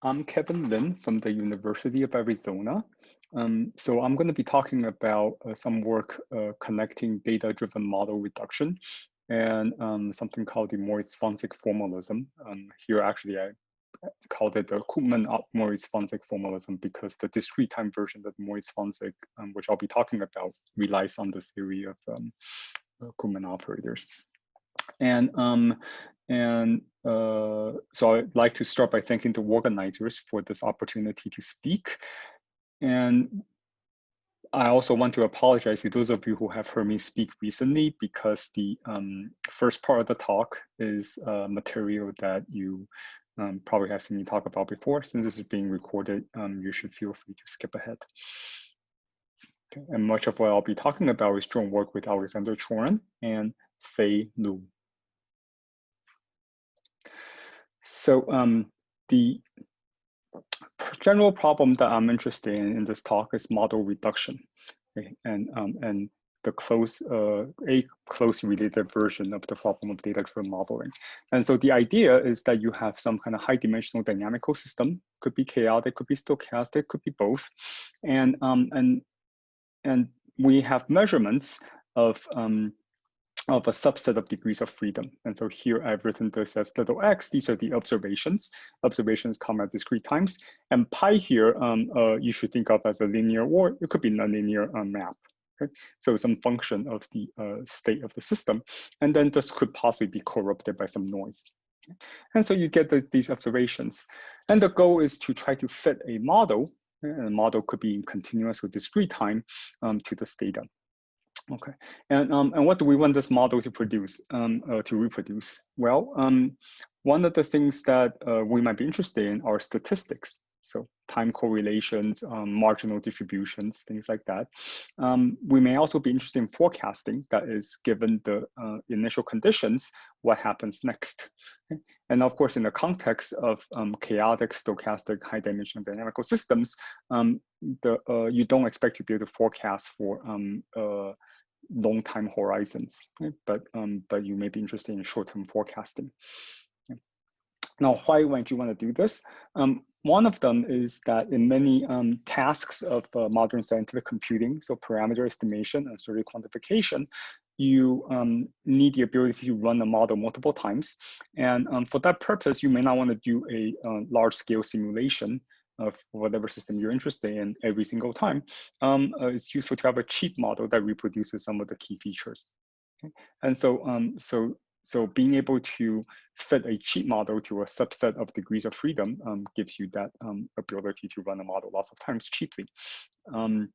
I'm Kevin Lin from the University of Arizona. So I'm going to be talking about some work connecting data-driven model reduction and something called the Mori-Zwanzig Formalism. Here, actually, I called it the Koopman-Mori-Zwanzig Formalism because the discrete time version of Mori-Zwanzig, which I'll be talking about, relies on the theory of Koopman operators. So I'd like to start by thanking the organizers for this opportunity to speak. And I also want to apologize to those of you who have heard me speak recently because the first part of the talk is material that you probably have seen me talk about before. Since this is being recorded, you should feel free to skip ahead. Okay. And much of what I'll be talking about is joint work with Alexander Chorin and Fei Lu. So the general problem that I'm interested in this talk is model reduction, okay? And the close related version of the problem of data-driven modeling. And so the idea is that you have some kind of high-dimensional dynamical system, could be chaotic, could be stochastic, could be both, and we have measurements of a subset of degrees of freedom. And so here I've written this as little x. These are the observations. Observations come at discrete times. And pi here, you should think of as a linear, or it could be nonlinear map. Okay? So some function of the state of the system. And then this could possibly be corrupted by some noise. And so you get these observations. And the goal is to try to fit a model. And the model could be in continuous or discrete time to this data. Okay, and what do we want this model to produce, to reproduce? Well, one of the things that we might be interested in are statistics. So time correlations, marginal distributions, things like that. We may also be interested in forecasting, that is, given the initial conditions, what happens next. Okay? And of course, in the context of chaotic, stochastic, high-dimensional dynamical systems, you don't expect to be able to forecast for long time horizons, right? But you may be interested in short-term forecasting. Okay. Now, why might you want to do this? One of them is that in many tasks of modern scientific computing, so parameter estimation and survey quantification, you need the ability to run a model multiple times. And for that purpose, you may not want to do a large-scale simulation of whatever system you're interested in every single time. It's useful to have a cheap model that reproduces some of the key features. Okay? And so being able to fit a cheap model to a subset of degrees of freedom gives you that ability to run a model lots of times cheaply. And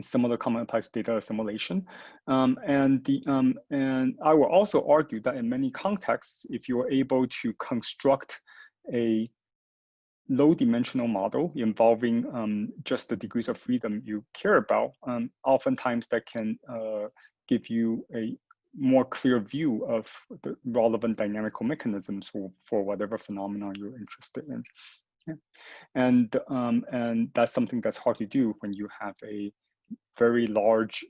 similar comment applies to data assimilation. And I will also argue that in many contexts, if you are able to construct a low-dimensional model involving just the degrees of freedom you care about, oftentimes that can give you a more clear view of the relevant dynamical mechanisms for whatever phenomenon you're interested in. Yeah. And that's something that's hard to do when you have a very large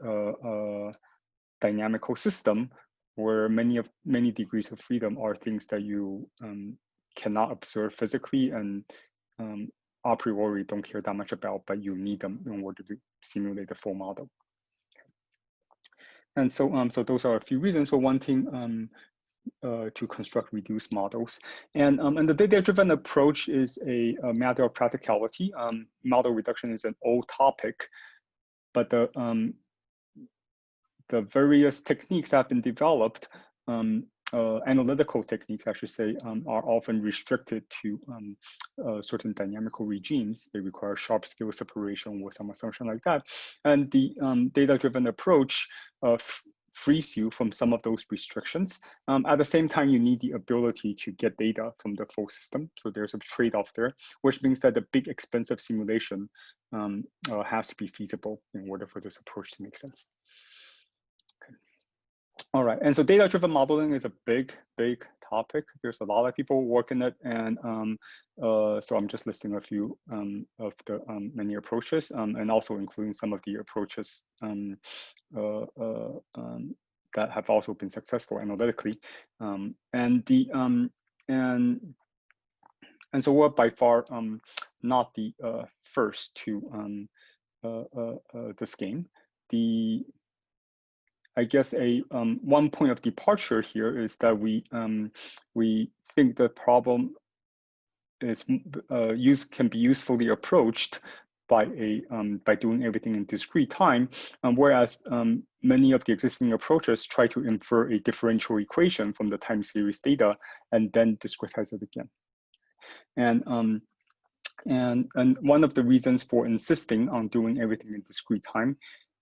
dynamical system where many degrees of freedom are things that you cannot observe physically and a priori don't care that much about, but you need them in order to simulate the full model. And so, so those are a few reasons for wanting to construct reduced models. And the data-driven approach is a matter of practicality. Model reduction is an old topic, but the various techniques that have been developed, analytical techniques, I should say, are often restricted to certain dynamical regimes. They require sharp scale separation or some assumption like that. And the data-driven approach frees you from some of those restrictions. At the same time, you need the ability to get data from the full system. So there's a trade-off there, which means that the big expensive simulation has to be feasible in order for this approach to make sense. Okay. All right, and so data-driven modeling is a big topic. There's a lot of people working it, and so I'm just listing a few of the many approaches, and also including some of the approaches that have also been successful analytically. And so we're by far not the first to this game. I guess one point of departure here is that we think the problem is can be usefully approached by doing everything in discrete time, whereas many of the existing approaches try to infer a differential equation from the time series data and then discretize it again. And one of the reasons for insisting on doing everything in discrete time,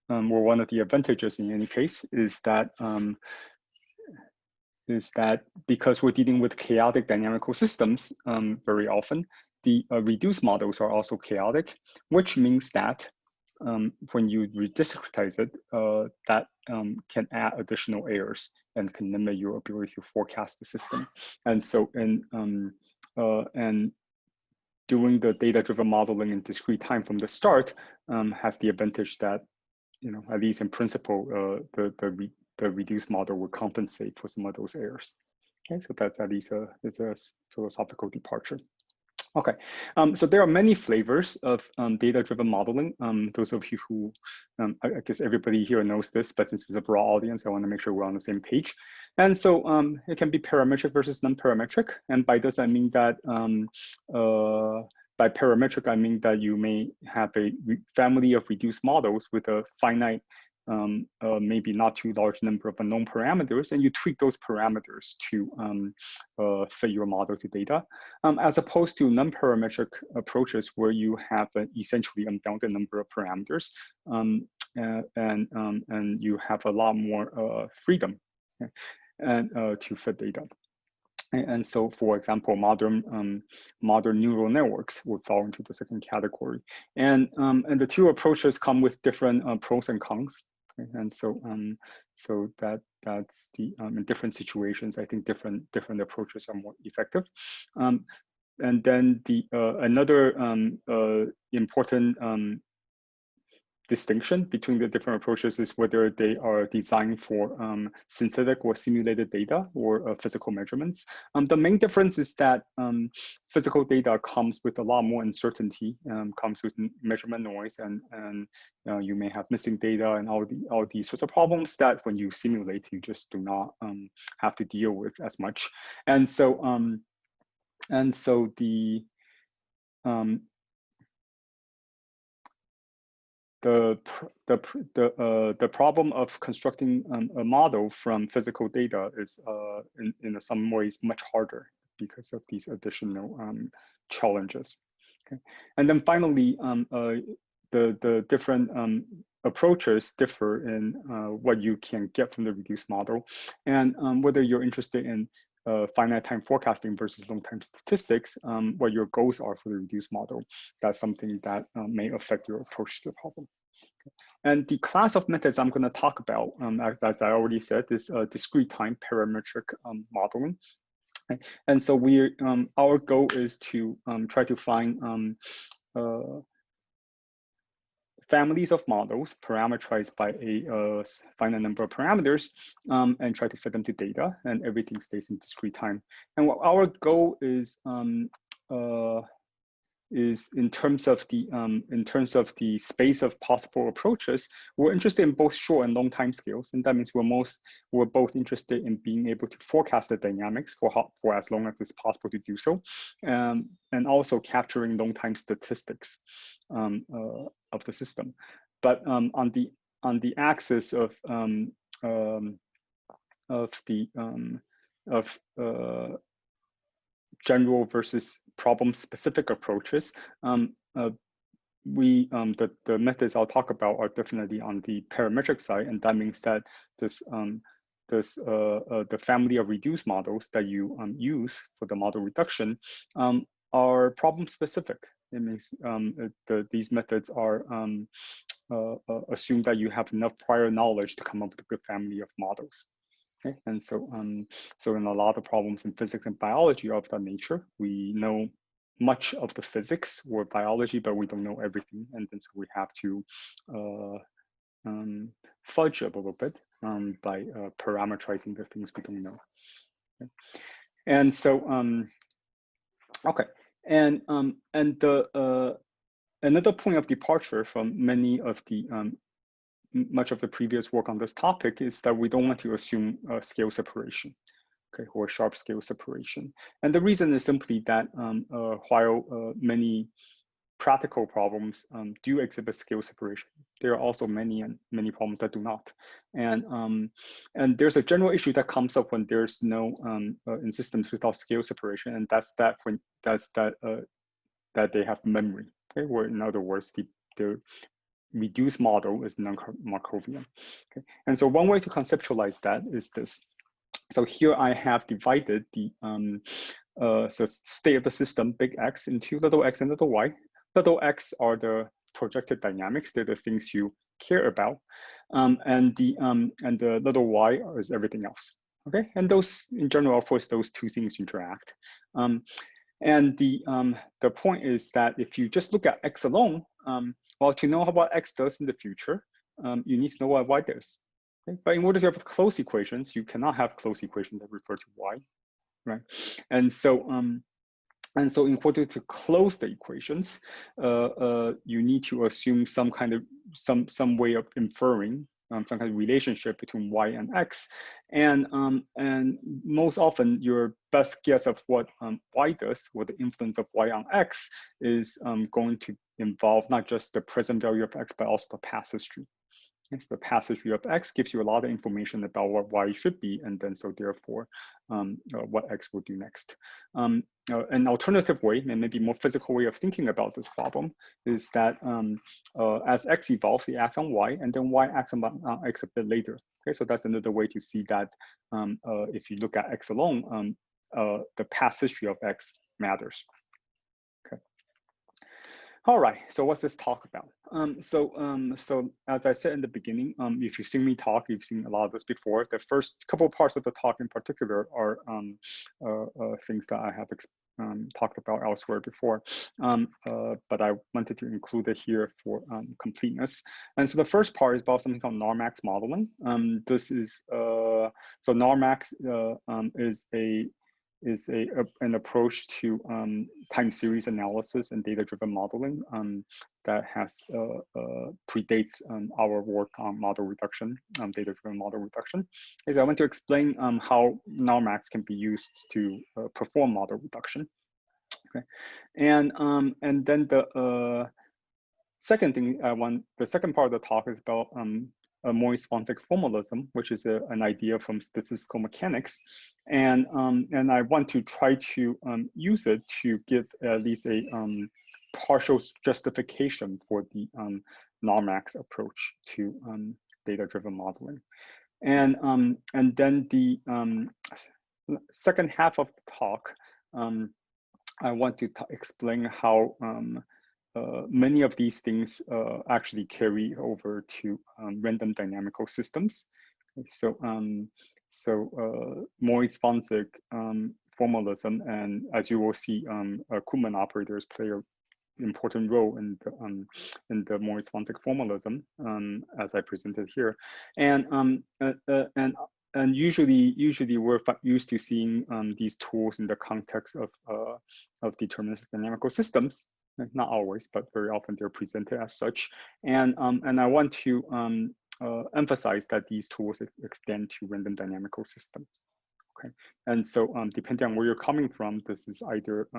or one of the advantages in any case, is that because we're dealing with chaotic dynamical systems very often, the reduced models are also chaotic, which means that when you rediscretize it, that can add additional errors and can limit your ability to forecast the system. And so and doing the data-driven modeling in discrete time from the start has the advantage that, at least in principle, the reduced model will compensate for some of those errors. Okay, so that's at least a philosophical departure. Okay, so there are many flavors of data-driven modeling. Those of you who, I guess everybody here knows this, but since it's a broad audience, I want to make sure we're on the same page. And so it can be parametric versus non-parametric. And by this, I mean that by parametric, I mean that you may have a family of reduced models with a finite, maybe not too large number of unknown parameters, and you tweak those parameters to fit your model to data, as opposed to non-parametric approaches where you have an essentially unbounded number of parameters, and you have a lot more freedom, okay, and to fit data. And so, for example, modern neural networks would fall into the second category. And the two approaches come with different pros and cons. Okay? And so that's the in different situations, I think different approaches are more effective. And then the another important distinction between the different approaches is whether they are designed for synthetic or simulated data or physical measurements. The main difference is that physical data comes with a lot more uncertainty, comes with measurement noise, and you may have missing data and all these sorts of problems that when you simulate, you just do not have to deal with as much. And so the problem of constructing a model from physical data is in some ways much harder because of these additional challenges. Okay, and then finally, the different approaches differ in what you can get from the reduced model, and whether you're interested in finite time forecasting versus long time statistics, what your goals are for the reduced model. That's something that may affect your approach to the problem. Okay. And the class of methods I'm going to talk about, as I already said, is discrete time parametric modeling. And so our goal is to try to find families of models parameterized by a finite number of parameters, and try to fit them to data, and everything stays in discrete time. And what our goal is in terms of the space of possible approaches, we're interested in both short and long time scales, and that means we're both interested in being able to forecast the dynamics for as long as it's possible to do so, and also capturing long time statistics of the system. But on the axis of general versus problem-specific approaches, the methods I'll talk about are definitely on the parametric side, and that means that the family of reduced models that you use for the model reduction are problem-specific. It means these methods are assume that you have enough prior knowledge to come up with a good family of models. Okay, and so in a lot of problems in physics and biology of that nature, we know much of the physics or biology, but we don't know everything, and then so we have to fudge a little bit by parameterizing the things we don't know. Okay. And so okay, Another point of departure from much of the previous work on this topic is that we don't want to assume scale separation, okay, or sharp scale separation. And the reason is simply that while many practical problems do exhibit scale separation, there are also many problems that do not. And there's a general issue that comes up when there's no in systems without scale separation, and that's that they have memory. Okay, or in other words, the reduced model is non-Markovian. Okay, and so one way to conceptualize that is this. So here I have divided the so state of the system, big X, into little x and little y. Little x are the projected dynamics; they're the things you care about, and the little y is everything else. Okay, and those in general, of course, those two things interact. And the point is that if you just look at x alone, well, to know what x does in the future, you need to know what y does. Okay? But in order to have closed equations, you cannot have closed equations that refer to y, right? And so in order to close the equations, you need to assume some kind of some way of inferring some kind of relationship between y and x, and most often your best guess of what y does, or the influence of y on x, is going to involve not just the present value of x, but also the past history. So the past history of x gives you a lot of information about what y should be, and then so therefore what x will do next. An alternative way, and maybe more physical way of thinking about this problem, is that as x evolves, it acts on y, and then y acts on x a bit later. Okay, so that's another way to see that if you look at x alone, the past history of x matters. Okay. All right, so what's this talk about? So as I said in the beginning, if you've seen me talk, you've seen a lot of this before. The first couple of parts of the talk in particular are things that I have talked about elsewhere before, but I wanted to include it here for completeness. And so the first part is about something called NARMAX modeling. This is, so NARMAX is an approach to time series analysis and data-driven modeling that has predates our work on model reduction, data-driven model reduction. Okay, so I want to explain how NARMAX can be used to perform model reduction. Okay, and then the second thing the second part of the talk is about Mori-Zwanzig formalism, which is an idea from statistical mechanics, and I want to try to use it to give at least a partial justification for the NARMAX approach to data-driven modeling, and then the second half of the talk, I want to explain how many of these things actually carry over to random dynamical systems. So, Mori-Zwanzig formalism, and as you will see, Koopman operators play an important role in the Mori-Zwanzig formalism, as I presented here, and usually we're used to seeing these tools in the context of deterministic dynamical systems. Not always, but very often they're presented as such. And I want to emphasize that these tools extend to random dynamical systems. Okay, and so depending on where you're coming from, this is either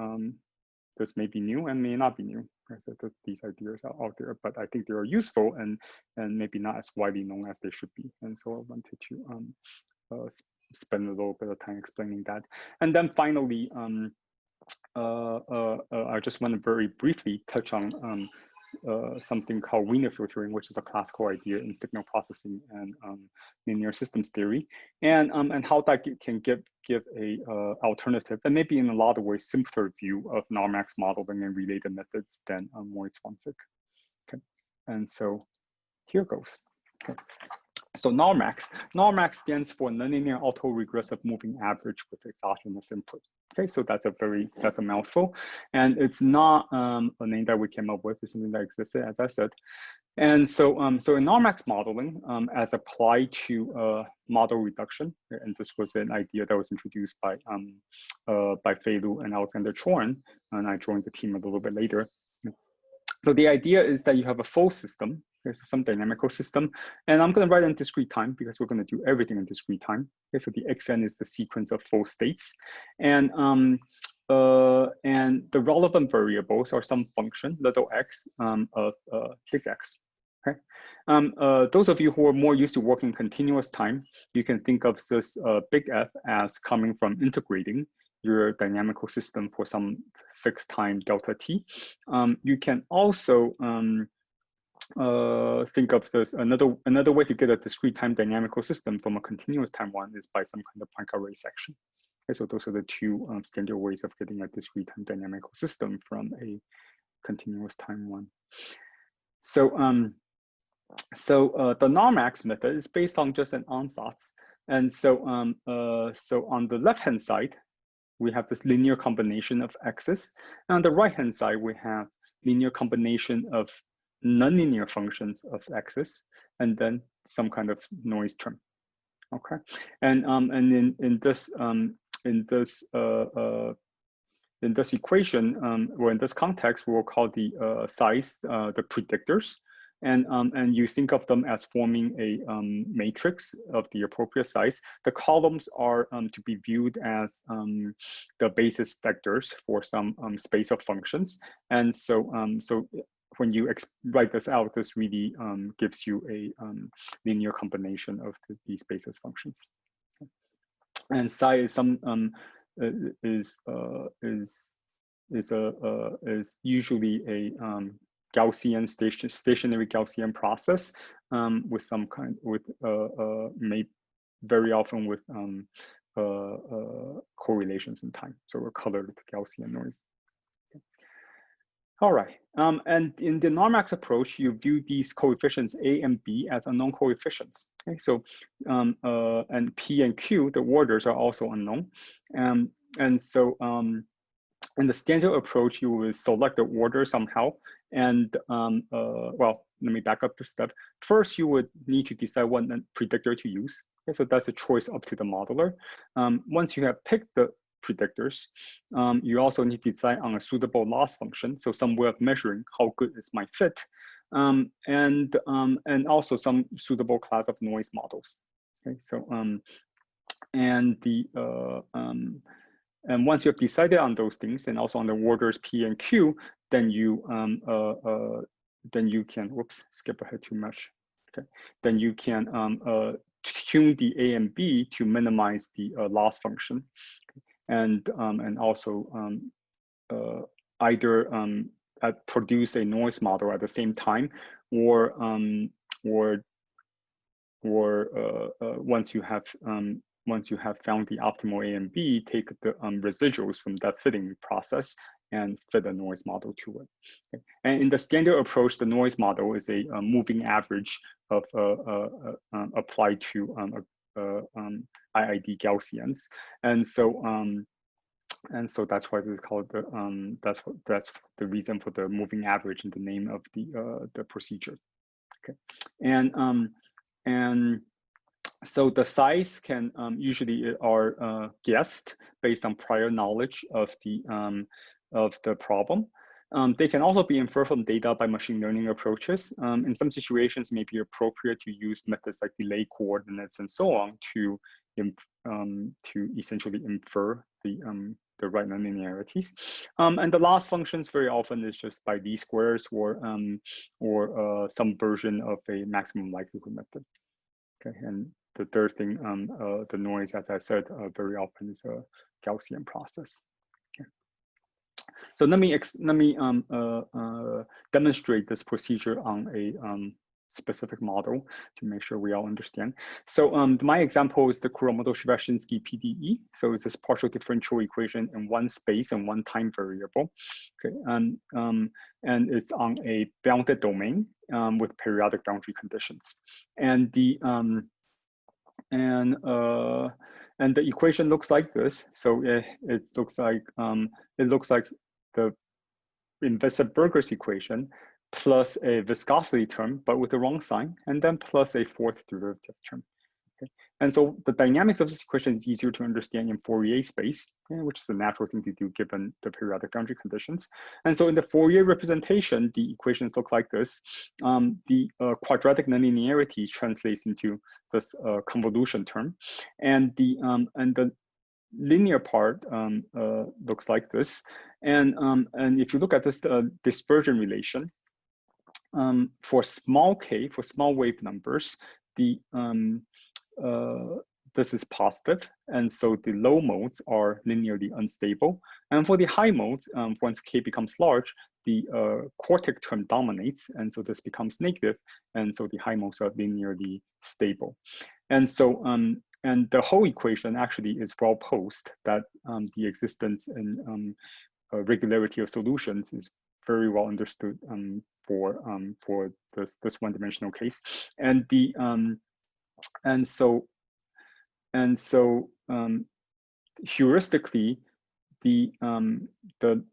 this may be new and may not be new. So these ideas are out there, but I think they are useful and maybe not as widely known as they should be. And so I wanted to spend a little bit of time explaining that. And then finally, I just want to very briefly touch on something called Wiener filtering, which is a classical idea in signal processing and linear systems theory, and how that can give a alternative and maybe in a lot of ways simpler view of NARMAX modeling and related methods than Mori-Zwanzig. Okay, and so here goes. Okay. So NARMAX stands for nonlinear autoregressive moving average with exogenous input. Okay, so that's a mouthful, and it's not a name that we came up with. It's something that existed, as I said. And so, so in NARMAX modeling, as applied to model reduction, and this was an idea that was introduced by Fei Lu and Alexander Chorin, and I joined the team a little bit later. So the idea is that you have a full system, okay, so some dynamical system, and I'm going to write in discrete time because we're going to do everything in discrete time. Okay, so the xn is the sequence of full states, and the relevant variables are some function little x of big X. Okay, those of you who are more used to working continuous time, you can think of this big F as coming from integrating your dynamical system for some fixed time delta t. You can also think of this another way to get a discrete time dynamical system from a continuous time one is by some kind of Poincare section. Okay, so those are the two standard ways of getting a discrete time dynamical system from a continuous time one. So the NARMAX method is based on just an ansatz, and so so on the left hand side, we have this linear combination of x's. And on the right-hand side, we have linear combination of nonlinear functions of x's, and then some kind of noise term. Okay, and in this equation, or in this context, we will call the size the predictors. And you think of them as forming a matrix of the appropriate size. The columns are to be viewed as the basis vectors for some space of functions. And so, so when you write this out, this really gives you a linear combination of these basis functions. And psi is some is usually a Gaussian stationary Gaussian process with some kind very often with correlations in time. So we're colored Gaussian noise. Okay. All right, and in the NARMAX approach, you view these coefficients A and B as unknown coefficients. Okay, so and P and Q, the orders are also unknown, and so. In the standard approach, you will select the order somehow. And well, let me back up a step. First, you would need to decide what predictor to use. Okay, so that's a choice up to the modeler. Once you have picked the predictors, you also need to decide on a suitable loss function. So some way of measuring how good is my fit. And also some suitable class of noise models. Okay, so and once you have decided on those things, and also on the orders P and Q, then you can, whoops, skip ahead too much. Okay, then you can tune the A and B to minimize the loss function, and also either produce a noise model at the same time, or once you have found the optimal A and B, take the residuals from that fitting process and fit a noise model to it. Okay. And in the standard approach, the noise model is a moving average of applied to IID Gaussians, and so that's why it's called the that's the reason for the moving average in the name of the procedure. Okay, and so the size can usually are guessed based on prior knowledge of the problem. They can also be inferred from data by machine learning approaches. In some situations, it may be appropriate to use methods like delay coordinates and so on to essentially infer the right nonlinearities. And the loss functions very often is just by least squares or some version of a maximum likelihood method. Okay, and the third thing, the noise, as I said, very often is a Gaussian process. Okay. So let me demonstrate this procedure on specific model to make sure we all understand. So my example is the Kuramoto-Sivashinsky PDE. So it's this partial differential equation in one space and one time variable. Okay, and it's on a bounded domain with periodic boundary conditions. And the equation looks like this. So it looks like the Invisible-Burgers equation plus a viscosity term, but with the wrong sign, and then plus a fourth derivative term. Okay? And so the dynamics of this equation is easier to understand in Fourier space, which is a natural thing to do given the periodic boundary conditions. And so in the Fourier representation, the equations look like this. The quadratic nonlinearity translates into this convolution term, and the linear part looks like this. And if you look at this dispersion relation, for small k, for small wave numbers, the this is positive, and so the low modes are linearly unstable. And for the high modes, once k becomes large, the quartic term dominates, and so this becomes negative, and so the high modes are linearly stable. And so and the whole equation actually is well posed that the existence and regularity of solutions is very well understood for this one-dimensional case, and the heuristically, the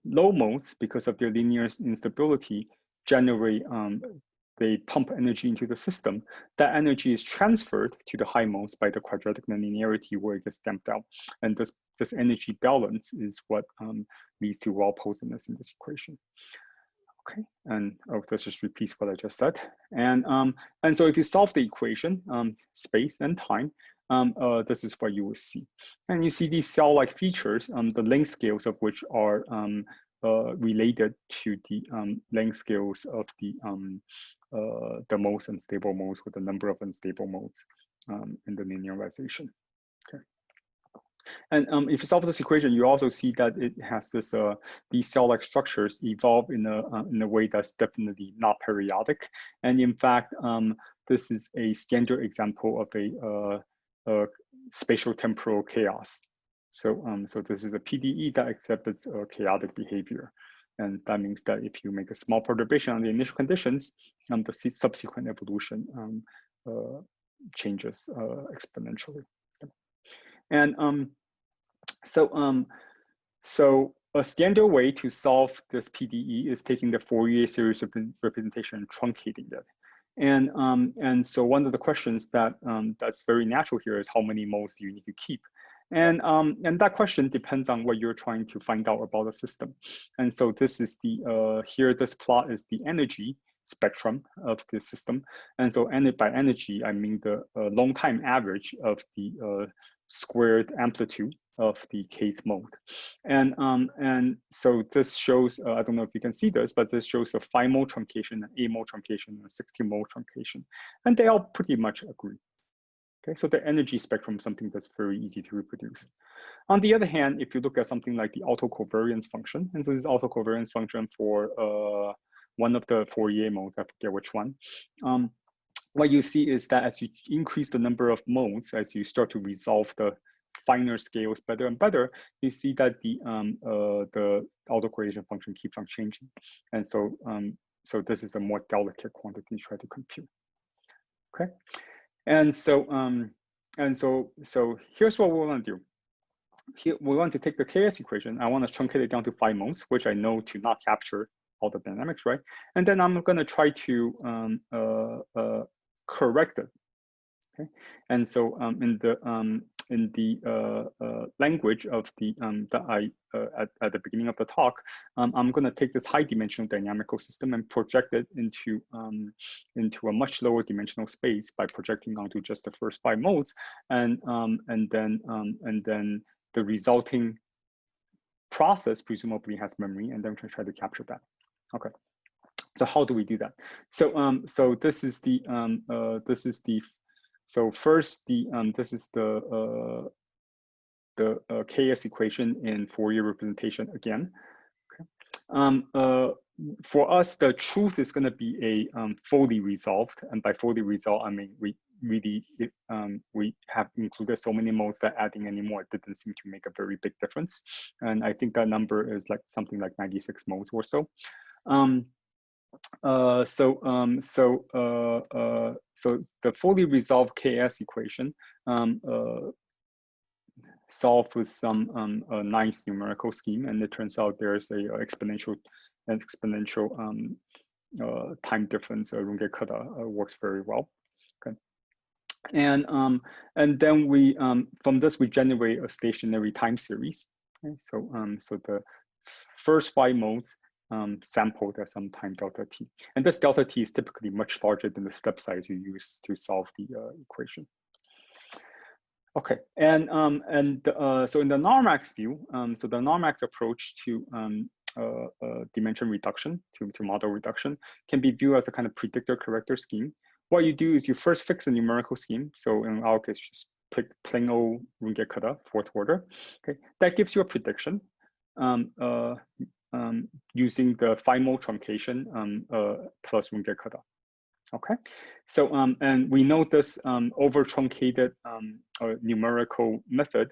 low modes, because of their linear instability, generate they pump energy into the system. That energy is transferred to the high modes by the quadratic nonlinearity where it gets damped out. And this energy balance is what leads to well-posedness in this equation. Okay, and this just repeats what I just said. And so if you solve the equation, space and time, this is what you will see. And you see these cell-like features, the length scales of which are related to the length scales of the most unstable modes with the number of unstable modes in the linearization. Okay. And if you solve this equation, you also see that it has this these cell-like structures evolve in a way that's definitely not periodic. And in fact, this is a standard example of a spatial temporal chaos. So so this is a PDE that exhibits chaotic behavior. And that means that if you make a small perturbation on the initial conditions, the subsequent evolution changes exponentially. And so a standard way to solve this PDE is taking the Fourier series representation and truncating it. And so one of the questions that that's very natural here is how many modes do you need to keep? And that question depends on what you're trying to find out about the system. And so this is the here this plot is the energy spectrum of the system. And so by energy, I mean the long time average of the squared amplitude of the kth mode. And so this shows, I don't know if you can see this, but this shows a 5-mode truncation, an 8-mode truncation, and a 16-mode truncation. And they all pretty much agree. Okay, so the energy spectrum is something that's very easy to reproduce. On the other hand, if you look at something like the autocovariance function, and so this is autocovariance function for one of the Fourier modes, I forget which one, what you see is that as you increase the number of modes, as you start to resolve the finer scales better and better, you see that the autocorrelation function keeps on changing. And so, so this is a more delicate quantity to try to compute. Okay. And so, so here's what we want to do. Here, we want to take the KS equation. I want to truncate it down to 5 modes, which I know to not capture all the dynamics, right? And then I'm going to try to correct it. Okay. And so in the language of the that I at the beginning of the talk, I'm going to take this high-dimensional dynamical system and project it into a much lower dimensional space by projecting onto just the first 5 modes, and then the resulting process presumably has memory, and then we try to capture that. Okay. So how do we do that? So so this is the so first this is the KS equation in Fourier representation again. Okay. for us, the truth is going to be a fully resolved, and by fully resolved, I mean we have included so many modes that adding any more didn't seem to make a very big difference, and I think that number is like something like 96 modes or so. So the fully resolved KS equation solved with some nice numerical scheme, and it turns out there's a exponential time difference. Runge-Kutta works very well. Okay, and then we from this we generate a stationary time series. Okay, so the first 5 modes sampled at some time delta t, and this delta t is typically much larger than the step size you use to solve the equation. Okay, and so in the NARMAX view, so the NARMAX approach to dimension reduction, to model reduction, can be viewed as a kind of predictor-corrector scheme. What you do is you first fix a numerical scheme. So in our case, just pick plain old Runge-Kutta, 4th order. Okay, that gives you a prediction using the 5-mode truncation plus Runge-Kutta. Okay, so and we know this over truncated numerical method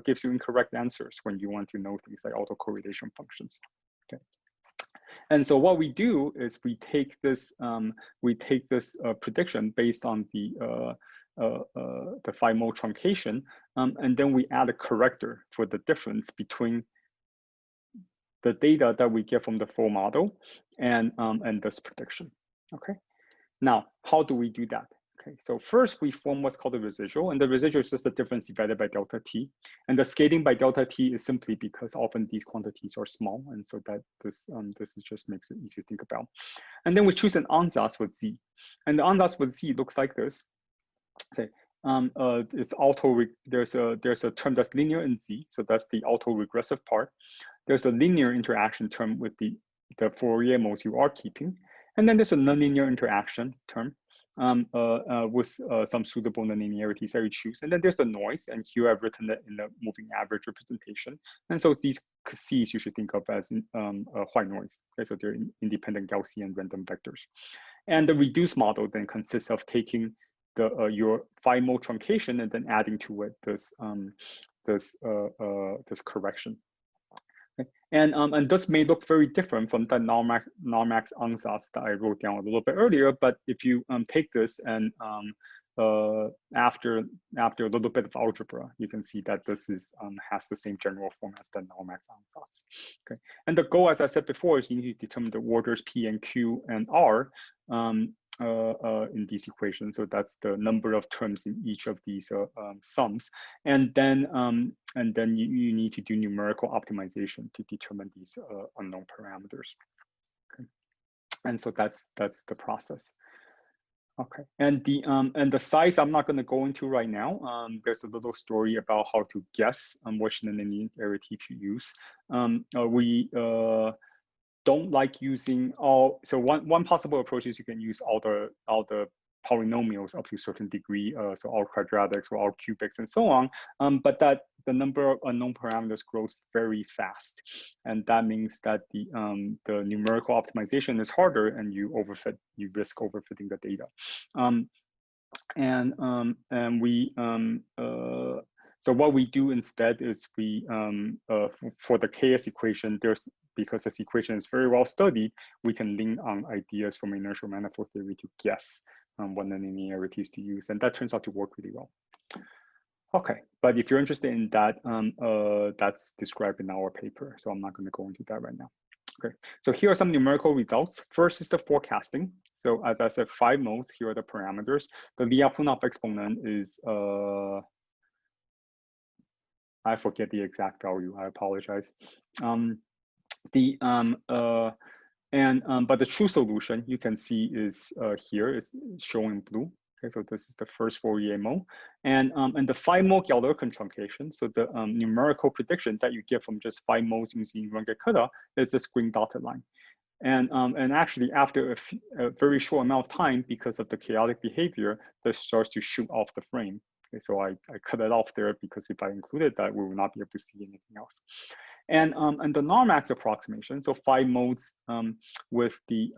gives you incorrect answers when you want to know things like autocorrelation functions. Okay, and so what we do is we take this prediction based on the 5-mode truncation, and then we add a corrector for the difference between the data that we get from the full model and this prediction. Okay. Now, how do we do that? Okay, so first we form what's called a residual, and the residual is just the difference divided by delta t. And the scaling by delta t is simply because often these quantities are small, and so that this just makes it easy to think about. And then we choose an ansatz with z, and the ansatz with z looks like this. Okay, it's there's a term that's linear in z, so that's the autoregressive part. There's a linear interaction term with the Fourier modes you are keeping. And then there's a nonlinear interaction term with some suitable nonlinearities that you choose. And then there's the noise, and here I've written it in the moving average representation. And so these C's you should think of as white noise. Okay, so they're independent Gaussian random vectors. And the reduced model then consists of taking your 5-mode truncation and then adding to it this correction. And this may look very different from the NARMAX ansatz that I wrote down a little bit earlier, but if you take this and after a little bit of algebra, you can see that this has the same general form as the NARMAX ansatz. Okay, and the goal, as I said before, is you need to determine the orders P and Q and R in these equations. So that's the number of terms in each of these sums, and then you need to do numerical optimization to determine these unknown parameters. Okay, and so that's the process. Okay, and the size I'm not going to go into right now. There's a little story about how to guess which nonlinearity to use. We don't like using all. So one possible approach is you can use all the polynomials up to a certain degree, so all quadratics or all cubics and so on. But that the number of unknown parameters grows very fast, and that means that the numerical optimization is harder, and you risk overfitting the data. So what we do instead is we for the KS equation, because this equation is very well studied, we can lean on ideas from inertial manifold theory to guess what nonlinearities to use, and that turns out to work really well. Okay, but if you're interested in that, that's described in our paper, so I'm not going to go into that right now. Okay, so here are some numerical results. First is the forecasting. So as I said, 5 modes, here are the parameters. The Lyapunov exponent is, I forget the exact value, I apologize. But the true solution you can see is here is shown in blue. Okay, so this is the first Fourier mode, and the 5-mode Galerkin truncation. So the numerical prediction that you get from just 5 modes using Runge-Kutta is this green dotted line. And actually, after a very short amount of time, because of the chaotic behavior, this starts to shoot off the frame. Okay, so I cut it off there because if I included that, we will not be able to see anything else. And the NARMAX approximation, so 5 modes with the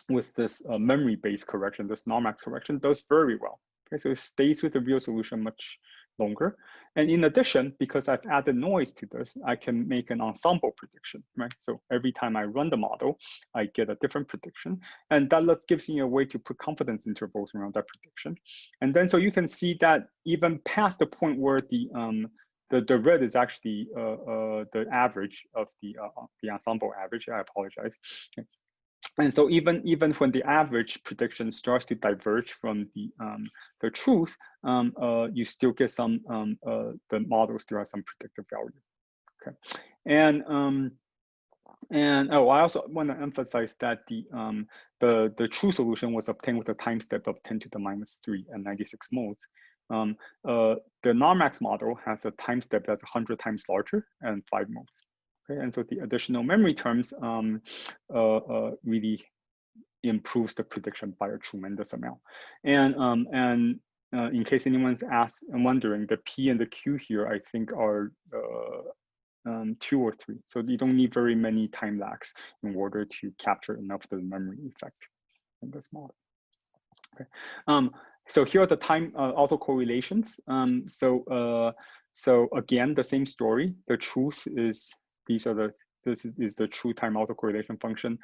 with this memory-based correction, this NARMAX correction, does very well. Okay, so it stays with the real solution much longer. And in addition, because I've added noise to this, I can make an ensemble prediction, right? So every time I run the model, I get a different prediction. And that gives me a way to put confidence intervals around that prediction. And then so you can see that even past the point where the red is actually the average of the ensemble average. I apologize. And so even when the average prediction starts to diverge from the truth, you still get some the model still has some predictive value. Okay, and I also want to emphasize that the true solution was obtained with a time step of 10 to the minus 3 and 96 modes. The NARMAX model has a time step that's 100 times larger and 5 modes. Okay, and so the additional memory terms really improves the prediction by a tremendous amount. And in case anyone's wondering, the P and the Q here, I think, are 2 or 3. So you don't need very many time lags in order to capture enough of the memory effect in this model. Okay. So here are the time autocorrelations. So again, the same story. The truth is this is the true time autocorrelation function.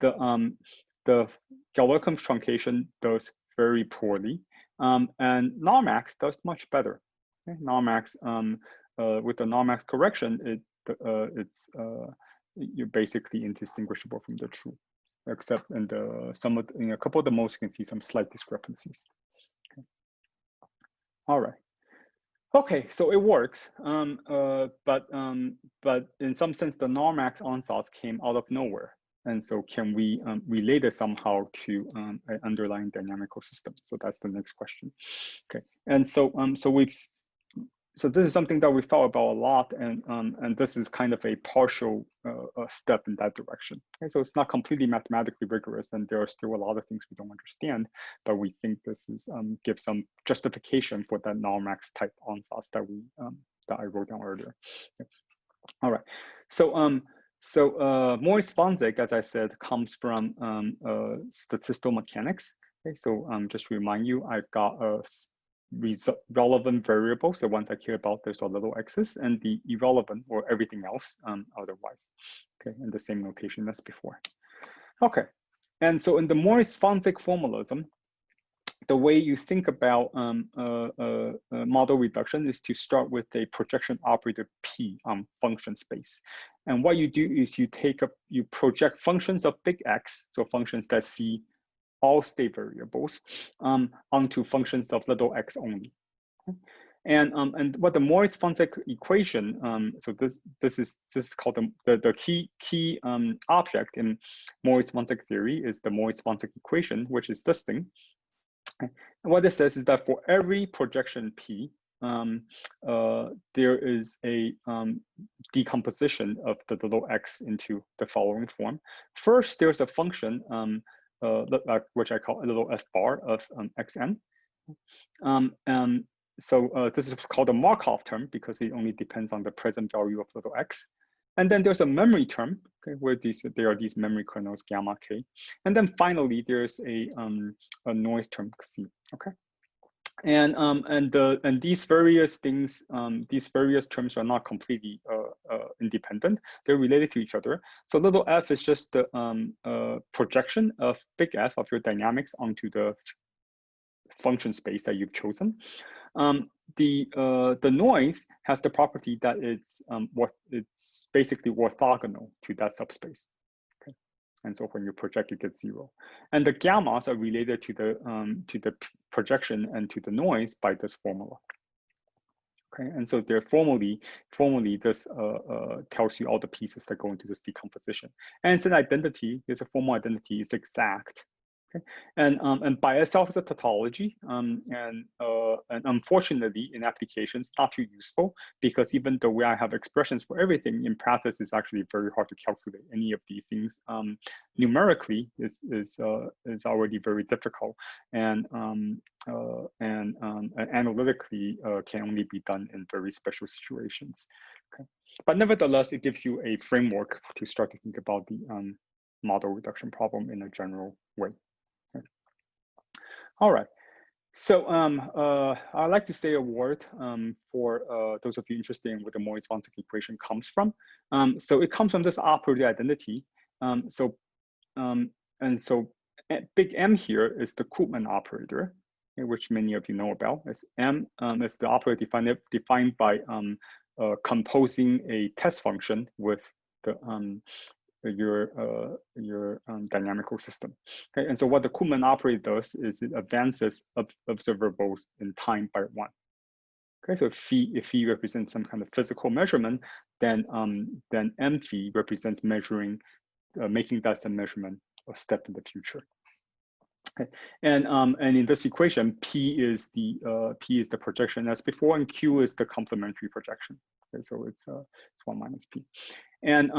The Galerkin's truncation does very poorly, and NARMAX does much better. Okay? NARMAX with the NARMAX correction, you're basically indistinguishable from the true, except in a couple of the modes you can see some slight discrepancies. Okay. All right. Okay, so it works, but in some sense, the NARMAX ansatz came out of nowhere. And so can we relate it somehow to an underlying dynamical system? So that's the next question. Okay, and so so this is something that we thought about a lot, and this is kind of a partial step in that direction. Okay, so it's not completely mathematically rigorous, and there are still a lot of things we don't understand, but we think this is gives some justification for that NARMAX type ansatz that that I wrote down earlier. Okay. All right, so Mori-Zwanzig, as I said, comes from statistical mechanics. Okay, so just to remind you, I've got a relevant variables, the ones I care about, there's a little x's, and the irrelevant or everything else otherwise. Okay, and the same notation as before. Okay, and so in the Mori-Zwanzig formalism, the way you think about model reduction is to start with a projection operator P on function space. And what you do is you project functions of big X, so functions that see all state variables, onto functions of little x only. And what the Mori-Zwanzig equation, so this is called the key object in Mori-Zwanzig theory is the Mori-Zwanzig equation, which is this thing. And what it says is that for every projection P, there is a decomposition of the little x into the following form. First, there's a function which I call a little f bar of xn. So this is called a Markov term because it only depends on the present value of little x. And then there's a memory term, okay, where there are these memory kernels gamma k. And then finally, there's a noise term c. Okay. And these various things, these various terms are not completely independent. They're related to each other. So little f is just the projection of big F of your dynamics onto the function space that you've chosen. The noise has the property that it's basically orthogonal to that subspace. Okay, and so when you project, you get 0. And the gammas are related to the projection and to the noise by this formula. Okay, and so they're formally this tells you all the pieces that go into this decomposition. And it's an identity. It's a formal identity. It's exact. Okay. And by itself is a tautology, and unfortunately in applications not too useful, because even though I have expressions for everything, in practice it's actually very hard to calculate any of these things. Numerically is already very difficult, and analytically can only be done in very special situations. Okay, but nevertheless, it gives you a framework to start to think about the model reduction problem in a general way. Okay. All right. So I'd like to say a word for those of you interested in where the Mori-Zwanzig equation comes from. So it comes from this operator identity. Big M here is the Koopman operator, which many of you know about. As M is the operator defined by composing a test function with the your dynamical system. Okay, and so what the Koopman operator does is it advances observables in time by 1. Okay, so if phi represents some kind of physical measurement, then M phi represents measuring, making that the measurement a step in the future. Okay, and in this equation, P is the projection as before, and Q is the complementary projection. Okay, so it's 1 minus P. And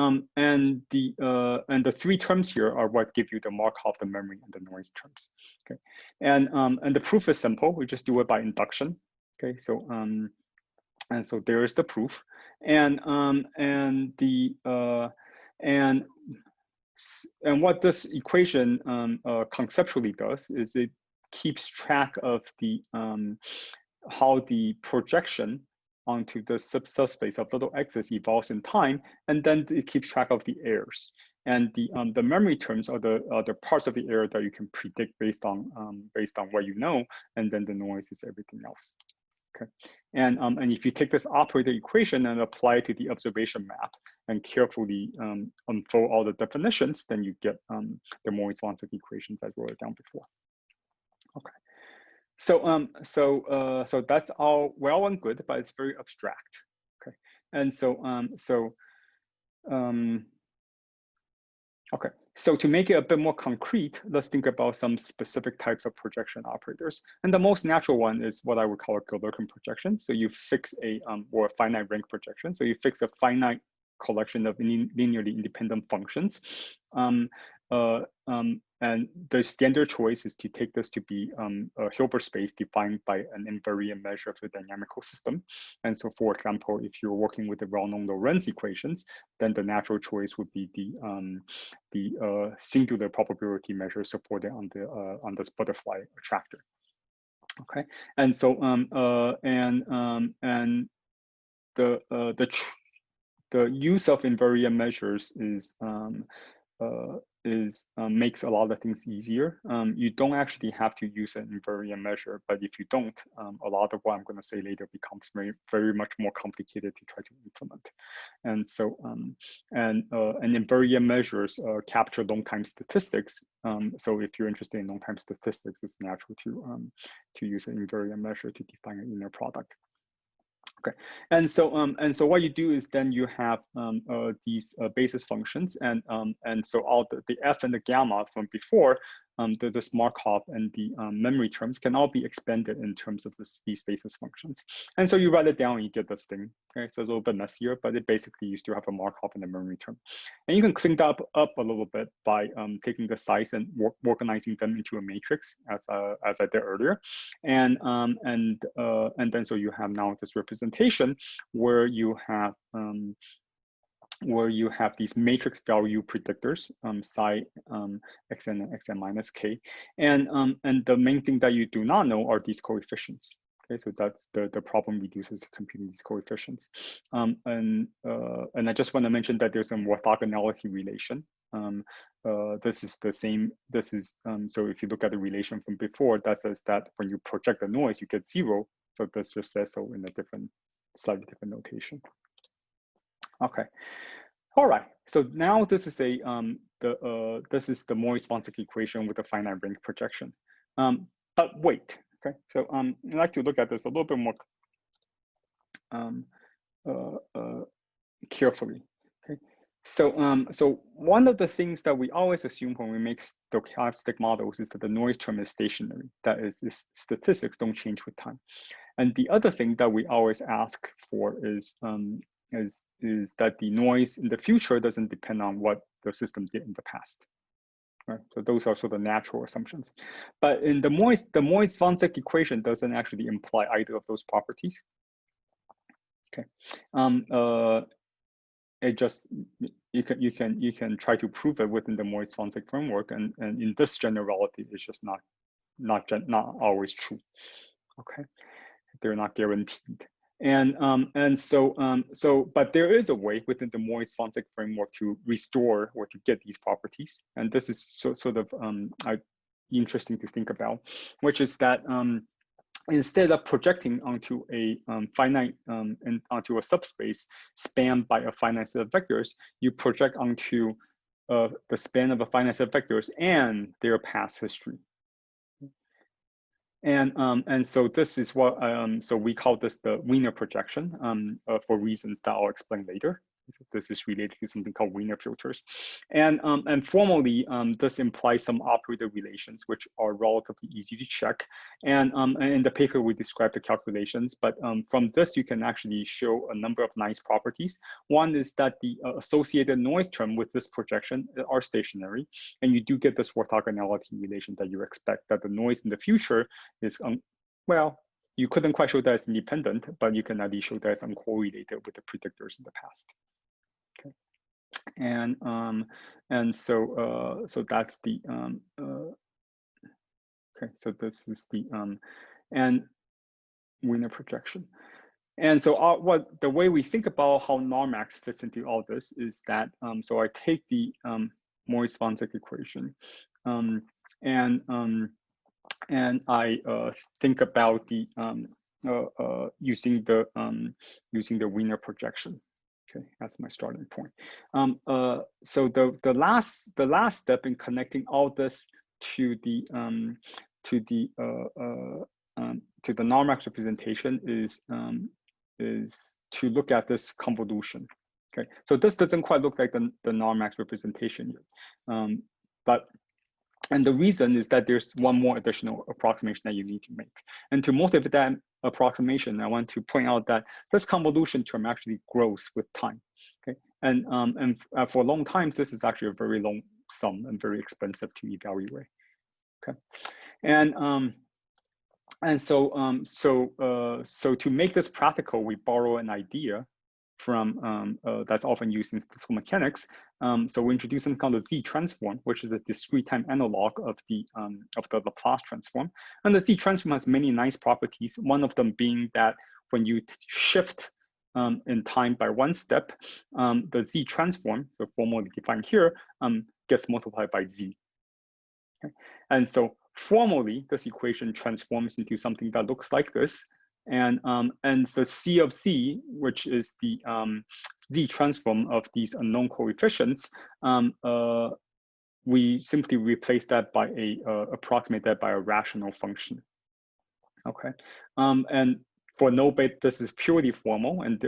the 3 terms here are what give you the Markov, the memory, and the noise terms. Okay, and the proof is simple. We just do it by induction. Okay, so so there is the proof, and what this equation conceptually does is it keeps track of the how the projection onto the subspace of little x's evolves in time, and then it keeps track of the errors. And the memory terms are the parts of the error that you can predict based on what you know, and then the noise is everything else. Okay, and if you take this operator equation and apply it to the observation map and carefully unfold all the definitions, then you get the Mori-Zwanzig equations I wrote down before. Okay. So that's all well and good, but it's very abstract. Okay, and okay. So to make it a bit more concrete, let's think about some specific types of projection operators. And the most natural one is what I would call a Galerkin projection. So you fix or a finite rank projection. So you fix a finite collection of linearly independent functions. And the standard choice is to take this to be a Hilbert space defined by an invariant measure of the dynamical system. And so, for example, if you're working with the well-known Lorentz equations, then the natural choice would be the singular probability measure supported on this butterfly attractor. Okay, and so the use of invariant measures makes a lot of things easier. You don't actually have to use an invariant measure, but if you don't, a lot of what I'm going to say later becomes very much more complicated to try to implement. And so, and invariant measures capture long time statistics. So if you're interested in long time statistics, it's natural to use an invariant measure to define an inner product. Okay, and so what you do is then you have these basis functions, and so all the f and the gamma from before, this Markov and the memory terms can all be expanded in terms of these basis functions. And so you write it down and you get this thing. Okay, so it's a little bit messier, but it basically you still have a Markov and a memory term. And you can clean that up a little bit by taking the size and organizing them into a matrix, as I did earlier. And then so you have now this representation where you have these matrix value predictors, psi xn and xn minus k, and the main thing that you do not know are these coefficients. Okay, so that's the problem reduces to computing these coefficients. And I just want to mention that there's some orthogonality relation. This is the same. This is so if you look at the relation from before, that says that when you project the noise, you get 0. So this just says so in a slightly different notation. Okay. All right. So now this is this is the Mori-Zwanzig equation with a finite rank projection. But wait. Okay. So I'd like to look at this a little bit more carefully. Okay. So so one of the things that we always assume when we make stochastic models is that the noise term is stationary. That is, statistics don't change with time. And the other thing that we always ask for is that the noise in the future doesn't depend on what the system did in the past. Right? So those are sort of natural assumptions. But in the Mori-Zwanzig equation doesn't actually imply either of those properties. Okay. It just you can try to prove it within the Mori-Zwanzig framework, and in this generality, it's just not always true. Okay, they're not guaranteed. And so but there is a way within the Mori-Zwanzig framework to restore or to get these properties, and this is sort of interesting to think about, which is that instead of projecting onto a finite and onto a subspace spanned by a finite set of vectors, you project onto the span of a finite set of vectors and their past history. And so this is what so we call this the Wiener projection for reasons that I'll explain later. So this is related to something called Wiener filters, and formally this implies some operator relations which are relatively easy to check. And in the paper we describe the calculations, but from this you can actually show a number of nice properties. One is that the associated noise term with this projection are stationary, and you do get this orthogonality relation that you expect, that the noise in the future is well, you couldn't quite show that it's independent, but you can at least show that it's uncorrelated with the predictors in the past. Okay, and so so that's the okay, so this is the and Wiener projection. And so what the way we think about how NARMAX fits into all this is that so I take the Mori-Zwanzig equation and I think about the using the Wiener projection. Okay, that's my starting point. So the last step in connecting all this to the NARMAX representation is to look at this convolution. Okay, so this doesn't quite look like the NARMAX representation yet, and the reason is that there's one more additional approximation that you need to make. And to motivate that approximation, I want to point out that this convolution term actually grows with time. Okay, and for long times, this is actually a very long sum and very expensive to evaluate. Okay, and so to make this practical, we borrow an idea from that's often used in statistical mechanics. So we introduce something called the Z transform, which is a discrete time analog of the Laplace transform. And the Z transform has many nice properties. One of them being that when you shift in time by one step, the Z transform, so formally defined here, gets multiplied by Z. Okay? And so formally, this equation transforms into something that looks like this. And the C of Z, which is the Z transform of these unknown coefficients, we simply replace that by approximate that by a rational function. Okay, and for no beta, this is purely formal, and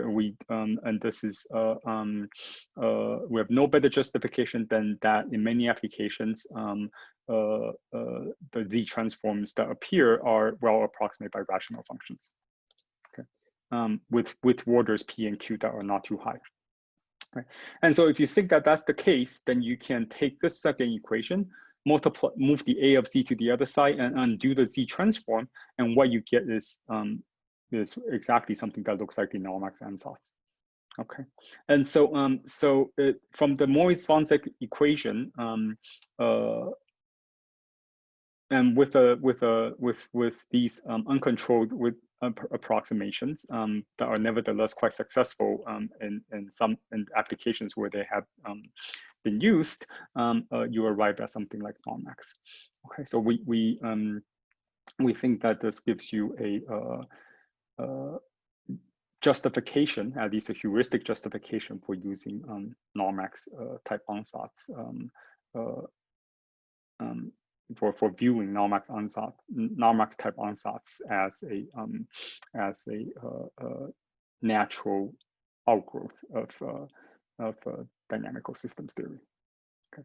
this is we have no better justification than that in many applications. The Z transforms that appear are well approximated by rational functions. Okay, with orders P and Q that are not too high. Okay, and so if you think that that's the case, then you can take this second equation, move the A of Z to the other side, and undo the Z transform, and what you get is exactly something that looks like the NARMAX ansatz. Okay, and so from the Mori-Zwanzig equation, and with these uncontrolled approximations that are nevertheless quite successful in some applications where they have been used, you arrive at something like NARMAX. Okay, so we think that this gives you a justification, at least a heuristic justification for using NARMAX type ansatz for viewing NARMAX type ansatz as a natural outgrowth of dynamical systems theory. Okay.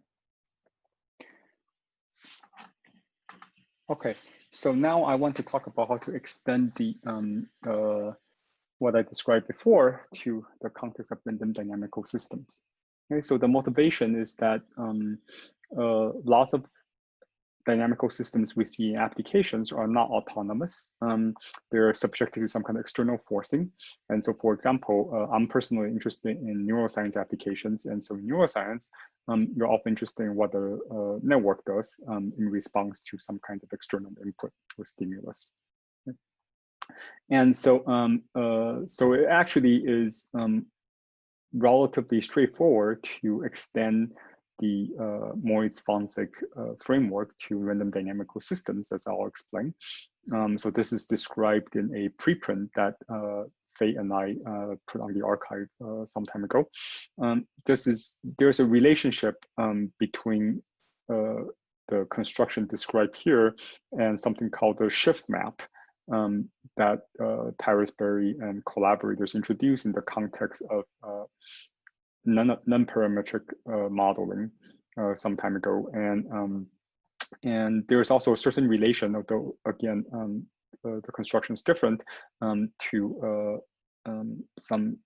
Okay, so now I want to talk about how to extend the what I described before to the context of random dynamical systems. Okay, so the motivation is that lots of dynamical systems we see in applications are not autonomous. They're subjected to some kind of external forcing. And so, for example, I'm personally interested in neuroscience applications. And so in neuroscience, you're often interested in what the network does in response to some kind of external input or stimulus. And so, so it actually is relatively straightforward to extend the Mori-Zwanzig framework to random dynamical systems, as I'll explain. So this is described in a preprint that Faye and I put on the archive some time ago. There's a relationship between the construction described here and something called the shift map that Tyrus-Berry and collaborators introduced in the context of non-parametric modeling some time ago, and there's also a certain relation, although again the construction is different, to some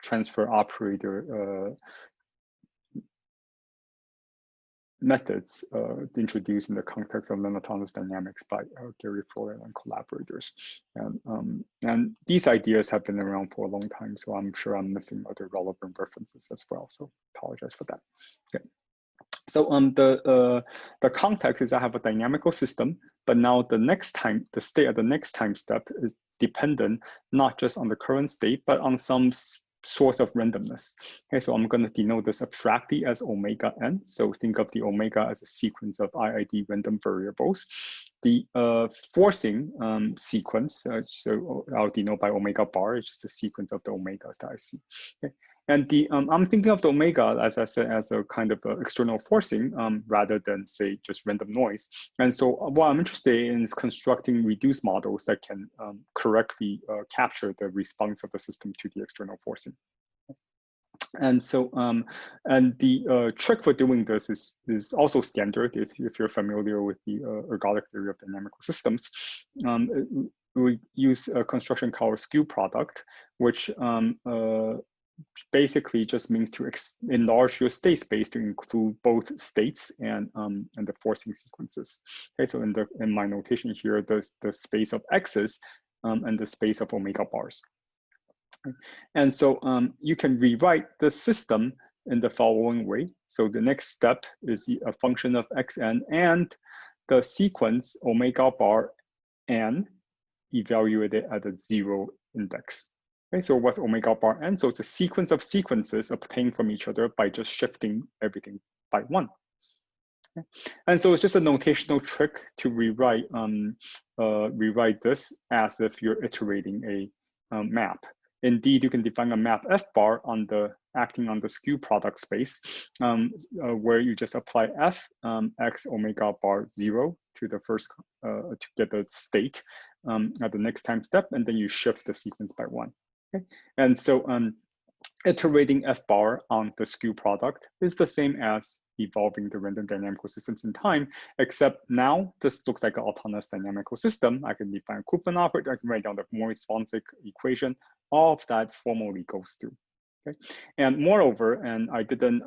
transfer operator methods introduced in the context of non-autonomous dynamics by Gary Floyd and collaborators. And these ideas have been around for a long time, so I'm sure I'm missing other relevant references as well, so apologize for that. Okay. So the context is I have a dynamical system, but now the state at the next time step is dependent not just on the current state, but on some source of randomness. Okay, so I'm going to denote this abstractly as omega n. So think of the omega as a sequence of IID random variables. The forcing sequence, so I'll denote by omega bar, it's just a sequence of the omegas that I see. Okay. And the I'm thinking of the omega, as I said, as a kind of external forcing rather than, say, just random noise. And so what I'm interested in is constructing reduced models that can correctly capture the response of the system to the external forcing. And so, and the trick for doing this is also standard if you're familiar with the ergodic theory of dynamical systems. We use a construction called a skew product, which basically just means to enlarge your state space to include both states and the forcing sequences. Okay, so in my notation here, there's the space of x's and the space of omega bars. And so you can rewrite the system in the following way. So the next step is a function of xn and the sequence omega bar n evaluated at a 0 index. Okay, so what's omega bar n? So it's a sequence of sequences obtained from each other by just shifting everything by 1. Okay. And so it's just a notational trick to rewrite this as if you're iterating a map. Indeed, you can define a map f bar on acting on the skew product space, where you just apply f x omega bar 0 to the first to get the state at the next time step, and then you shift the sequence by 1. Okay. And so iterating f bar on the skew product is the same as evolving the random dynamical systems in time, except now this looks like an autonomous dynamical system. I can define a Koopman operator, I can write down the Mori-Zwanzig equation. All of that formally goes through. Okay. And moreover, and I didn't,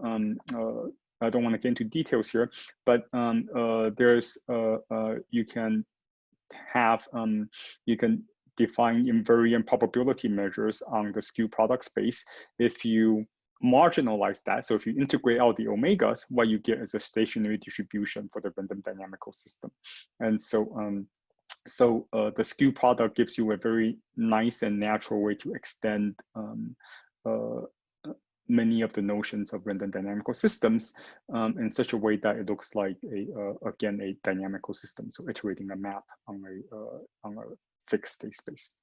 I don't want to get into details here, but there's, you can have, you can define invariant probability measures on the skew product space. If you marginalize that, so if you integrate out the omegas, what you get is a stationary distribution for the random dynamical system. And so, the skew product gives you a very nice and natural way to extend many of the notions of random dynamical systems in such a way that it looks like again a dynamical system. So iterating a map on a fixed state space.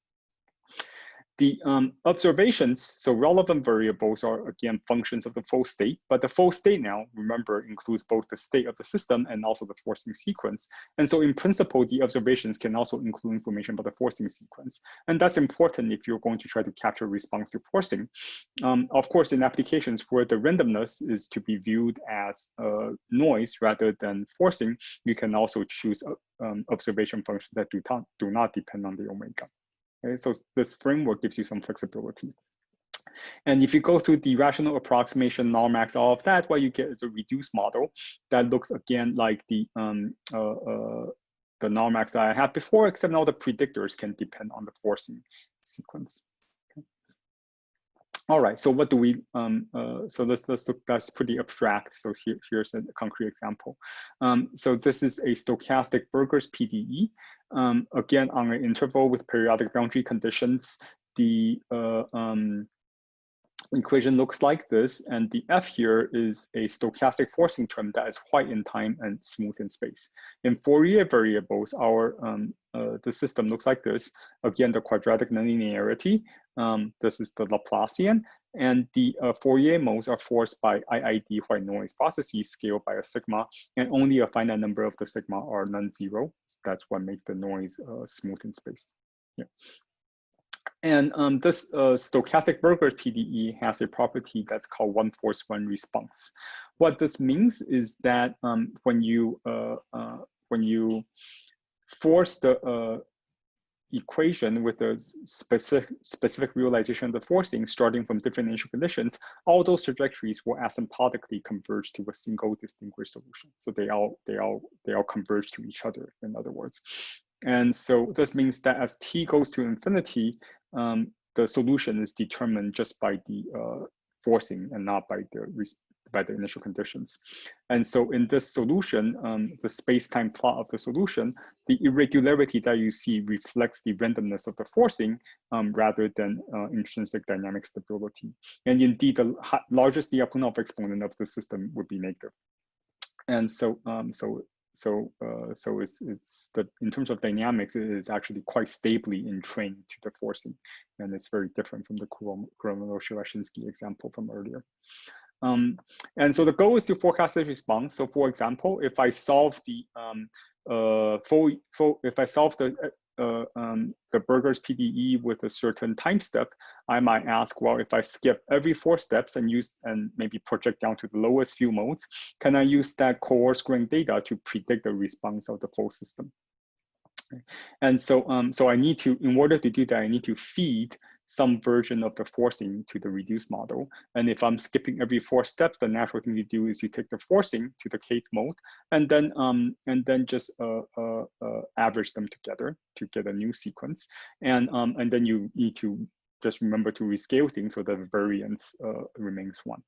The observations, so relevant variables are again functions of the full state, but the full state now, remember, includes both the state of the system and also the forcing sequence. And so in principle, the observations can also include information about the forcing sequence. And that's important if you're going to try to capture response to forcing. Of course, in applications where the randomness is to be viewed as noise rather than forcing, you can also choose observation functions that do not depend on the omega. Okay, so this framework gives you some flexibility. And if you go through the rational approximation, NARMAX, all of that, what you get is a reduced model that looks again like the NARMAX that I had before, except now the predictors can depend on the forcing sequence. Okay. All right, so what do we, so let's look, that's pretty abstract. So here's a concrete example. So this is a stochastic Burgers PDE. Again, on an interval with periodic boundary conditions, the equation looks like this, and the F here is a stochastic forcing term that is white in time and smooth in space. In Fourier variables, our the system looks like this. Again, the quadratic nonlinearity. This is the Laplacian, and the Fourier modes are forced by IID white noise processes scaled by a sigma, and only a finite number of the sigma are non-zero. That's what makes the noise smooth in space. Yeah. And this stochastic Burgers PDE has a property that's called 1-force-1 response. What this means is that when you force the equation with a specific realization of the forcing starting from different initial conditions, all those trajectories will asymptotically converge to a single distinguished solution. So they all converge to each other, in other words. And so this means that as t goes to infinity, the solution is determined just by the forcing and not by the initial conditions. And so in this solution, the space-time plot of the solution, the irregularity that you see reflects the randomness of the forcing rather than intrinsic dynamic stability. And indeed, the largest Lyapunov exponent of the system would be negative. And so it's in terms of dynamics, it is actually quite stably entrained to the forcing, and it's very different from the Kuramoto-Sivashinsky example from earlier. And so the goal is to forecast this response. So for example, if I solve the the Burgers PDE with a certain time step, I might ask, well, if I skip every 4 steps and maybe project down to the lowest few modes, can I use that coarse grained data to predict the response of the full system? And so, so I need to, in order to do that, I need to feed some version of the forcing to the reduced model. And if I'm skipping every 4 steps, the natural thing to do is you take the forcing to the kth mode, and then just average them together to get a new sequence. And then you need to just remember to rescale things so that the variance remains 1.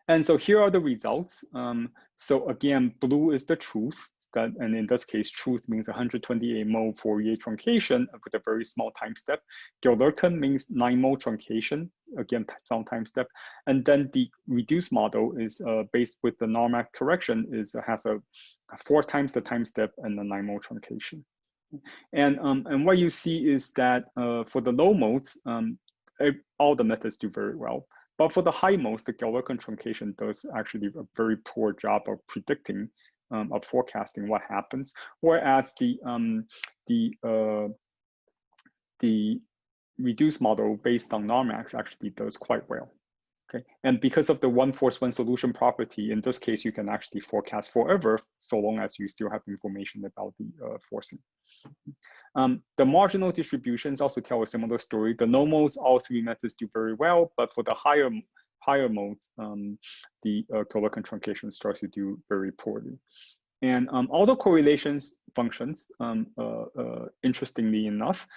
And so here are the results. So again, blue is the truth. And in this case, truth means 128 mole Fourier truncation with a very small time step. Galerkin means 9 mole truncation, again, small time step. And then the reduced model is based with the NARMAX correction has a 4 times the time step and a 9 mole truncation. And what you see is that for the low modes, all the methods do very well. But for the high modes, the Galerkin truncation does actually a very poor job of predicting of forecasting what happens, whereas the reduced model based on NARMAX actually does quite well. Okay, and because of the 1-force-1 solution property, in this case, you can actually forecast forever, so long as you still have information about the forcing. The marginal distributions also tell a similar story. The no modes, all 3 methods do very well, but for the higher modes, the Galerkin truncation starts to do very poorly. And autocorrelations functions, interestingly enough,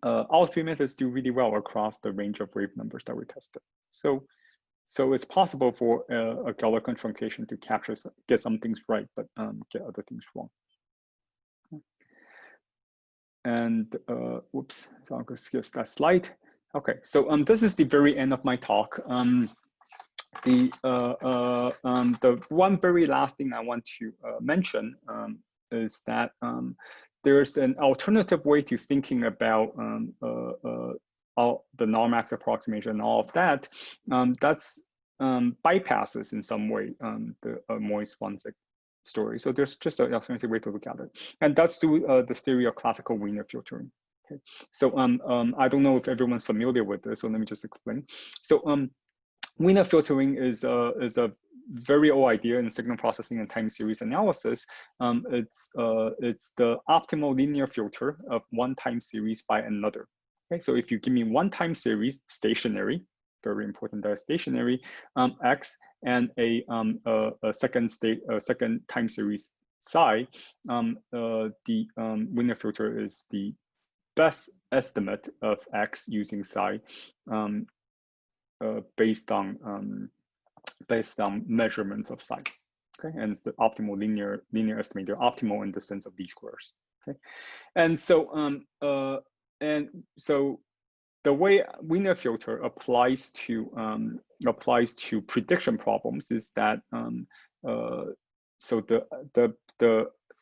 all 3 methods do really well across the range of wave numbers that we tested. So it's possible for a Galerkin truncation to get some things right, but get other things wrong. And whoops, so I'm going to skip that slide. Okay, so this is the very end of my talk. The one very last thing I want to mention is that there's an alternative way to thinking about all the NARMAX approximation and all of that. That's bypasses in some way the Mori-Zwanzig story. So there's just an alternative way to look at it, and that's through the theory of classical Wiener filtering. Okay, so I don't know if everyone's familiar with this, so let me just explain. So Wiener filtering is a very old idea in signal processing and time series analysis. It's the optimal linear filter of one time series by another. Okay, so if you give me one time series, stationary, very important that is stationary, x, and a second time series psi, the Wiener filter is the best estimate of x using psi based on measurements of psi. Okay, and it's the optimal linear estimator, optimal in the sense of least squares. Okay, and so the way Wiener filter applies to prediction problems is that so the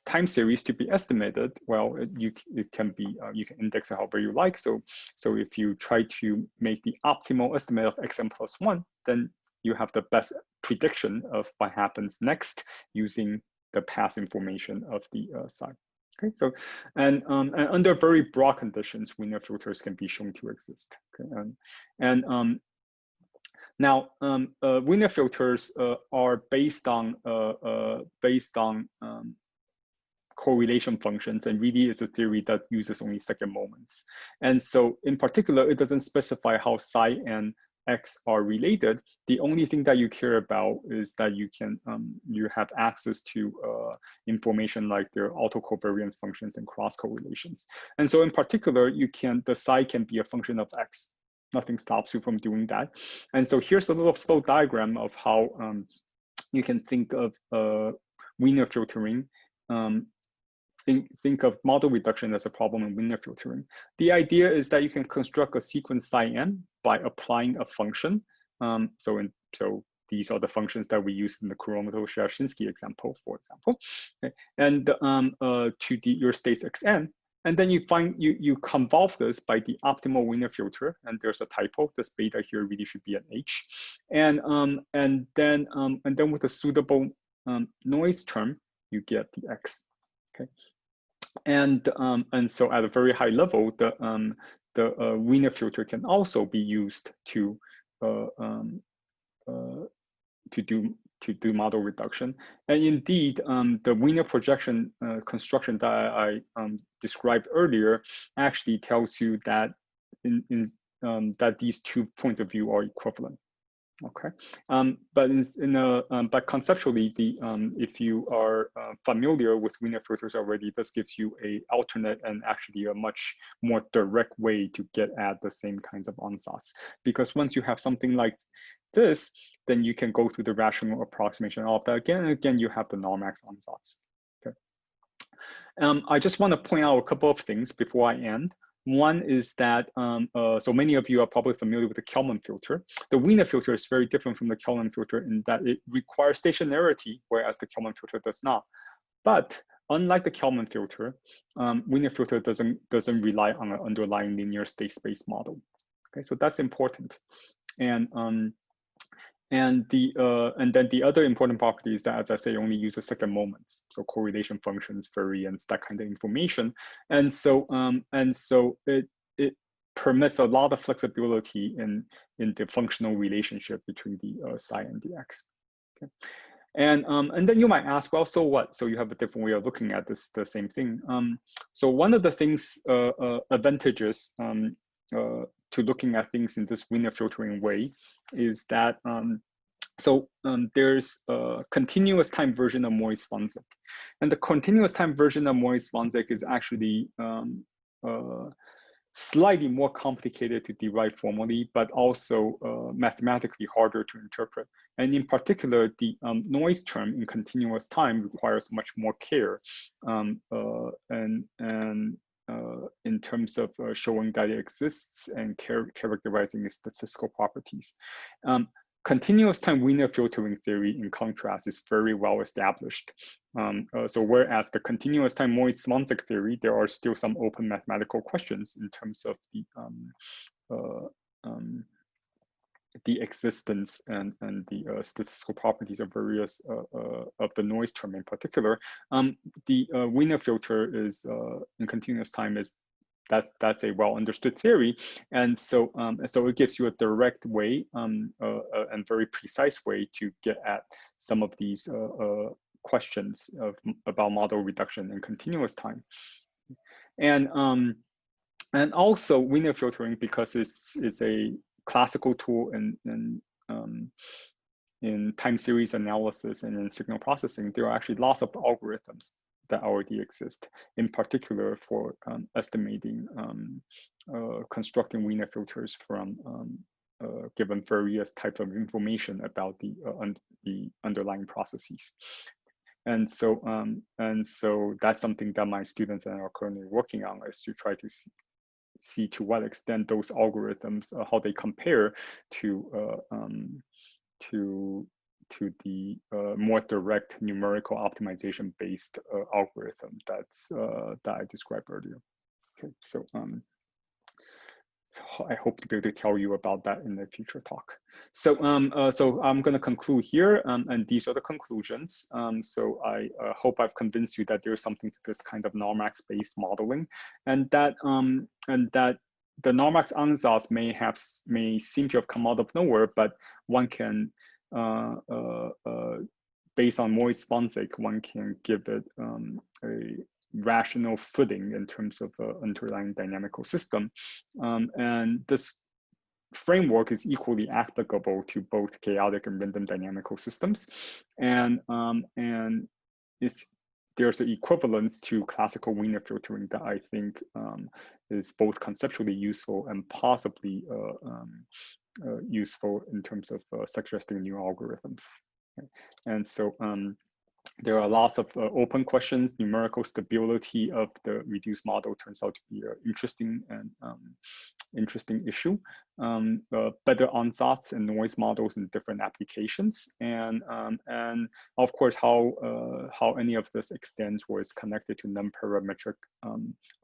time series to be estimated, well, it can be you can index it however you like. So if you try to make the optimal estimate of xn plus 1, then you have the best prediction of what happens next using the past information of the psi. Okay, so and under very broad conditions, Wiener filters can be shown to exist. Okay, now Wiener filters are based on correlation functions, and really it's a theory that uses only second moments. And so in particular, it doesn't specify how psi and x are related. The only thing that you care about is that you can you have access to information like their autocovariance functions and cross correlations. And so in particular, the psi can be a function of x. Nothing stops you from doing that. And so here's a little flow diagram of how you can think of Wiener filtering. Think of model reduction as a problem in Wiener filtering. The idea is that you can construct a sequence psi n by applying a function. So these are the functions that we use in the Kuramoto-Sivashinsky example, for example, okay. And to your states xn, and then you convolve this by the optimal Wiener filter, and there's a typo. This beta here really should be an h, and then with a suitable noise term, you get the x. Okay. And so at a very high level, the Wiener filter can also be used to do model reduction. And indeed, the Wiener projection construction that I described earlier actually tells you that that these 2 points of view are equivalent. Okay, but conceptually, if you are familiar with Wiener filters already, this gives you a alternate and actually a much more direct way to get at the same kinds of ansatz. Because once you have something like this, then you can go through the rational approximation of that again and again. You have the NARMAX ansatz. Okay, I just want to point out a couple of things before I end. One is that, so many of you are probably familiar with the Kalman filter. The Wiener filter is very different from the Kalman filter in that it requires stationarity, whereas the Kalman filter does not. But unlike the Kalman filter, Wiener filter doesn't rely on an underlying linear state space model. Okay, so that's important. And then the other important property is that, as I say, only uses second moments, so correlation functions, variance, that kind of information, and so it permits a lot of flexibility in the functional relationship between the psi and the x. Okay. And then you might ask, well, so what? So you have a different way of looking at this, the same thing. So one of the things, advantages to looking at things in this Wiener filtering way is that there's a continuous time version of Mori-Zwanzig, and the continuous time version of Mori-Zwanzig is actually slightly more complicated to derive formally, but also mathematically harder to interpret. And in particular, the noise term in continuous time requires much more care, in terms of showing that it exists and characterizing its statistical properties. Continuous time Wiener filtering theory, in contrast, is very well established. So whereas the continuous time Mori-Zwanzig theory, there are still some open mathematical questions in terms of the existence and the statistical properties of various of the noise term in particular. The Wiener filter is in continuous time is that's a well understood theory, and so it gives you a direct way and very precise way to get at some of these questions about model reduction in continuous time. And And also Wiener filtering, because it's a classical tool in time series analysis and in signal processing, there are actually lots of algorithms that already exist, in particular for estimating, constructing Wiener filters from given various types of information about the underlying processes. And so that's something that my students are currently working on, is to try to see to what extent those algorithms, how they compare to the more direct numerical optimization based algorithm that I described earlier. Okay, so I hope to be able to tell you about that in a future talk. So so I'm going to conclude here, and these are the conclusions. So I hope I've convinced you that there's something to this kind of NARMAX based modeling, and that the NARMAX ansatz may seem to have come out of nowhere, but one can based on Mori-Zwanzig, one can give it a rational footing in terms of underlying dynamical system. And this framework is equally applicable to both chaotic and random dynamical systems. And there's an equivalence to classical Wiener filtering that I think is both conceptually useful and possibly useful in terms of suggesting new algorithms. Okay. And so there are lots of open questions. Numerical stability of the reduced model turns out to be an interesting and interesting issue. Better ansatz and noise models in different applications, and of course how any of this extends or is connected to non-parametric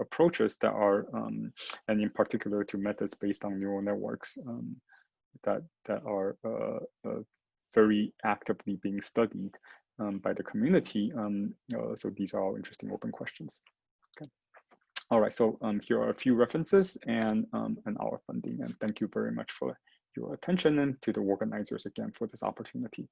approaches that are, and in particular to methods based on neural networks that are very actively being studied by the community. So these are all interesting open questions. Okay. All right, so here are a few references and our funding. And thank you very much for your attention, and to the organizers again for this opportunity.